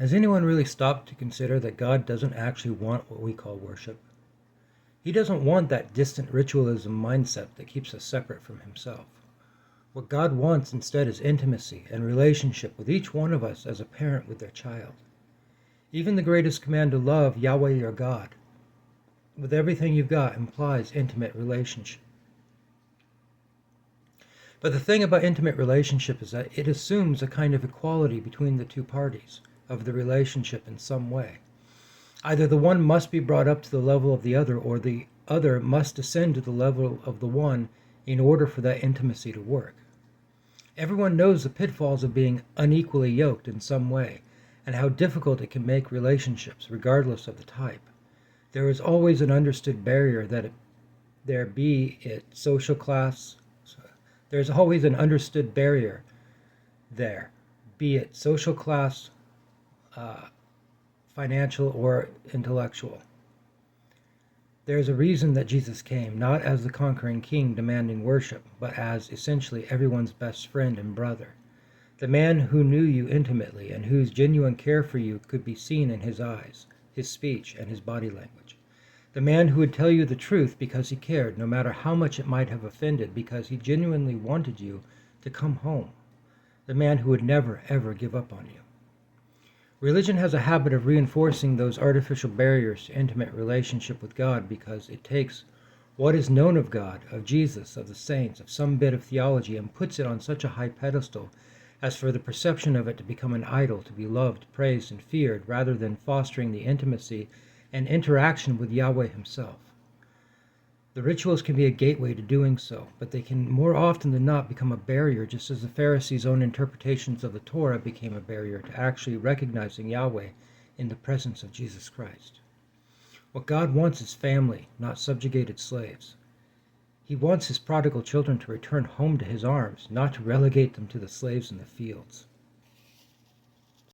Has anyone really stopped to consider that God doesn't actually want what we call worship? He doesn't want that distant ritualism mindset that keeps us separate from himself. What God wants instead is intimacy and relationship with each one of us as a parent with their child. Even the greatest command to love Yahweh your God with everything you've got implies intimate relationship. But the thing about intimate relationship is that it assumes a kind of equality between the two parties of the relationship in some way. Either the one must be brought up to the level of the other, or the other must descend to the level of the one in order for that intimacy to work. Everyone knows the pitfalls of being unequally yoked in some way, and how difficult it can make relationships, regardless of the type. There is always an understood barrier that there be it social class. There's always an understood barrier there, be it social class, financial, or intellectual. There's a reason that Jesus came, not as the conquering king demanding worship, but as essentially everyone's best friend and brother. The man who knew you intimately and whose genuine care for you could be seen in his eyes, his speech, and his body language. The man who would tell you the truth because he cared, no matter how much it might have offended, because he genuinely wanted you to come home. The man who would never, ever give up on you. Religion has a habit of reinforcing those artificial barriers to intimate relationship with God because it takes what is known of God, of Jesus, of the saints, of some bit of theology, and puts it on such a high pedestal as for the perception of it to become an idol, to be loved, praised, and feared, rather than fostering the intimacy and interaction with Yahweh himself. The rituals can be a gateway to doing so, but they can more often than not become a barrier, just as the Pharisees' own interpretations of the Torah became a barrier to actually recognizing Yahweh in the presence of Jesus Christ. What God wants is family, not subjugated slaves. He wants his prodigal children to return home to his arms, not to relegate them to the slaves in the fields.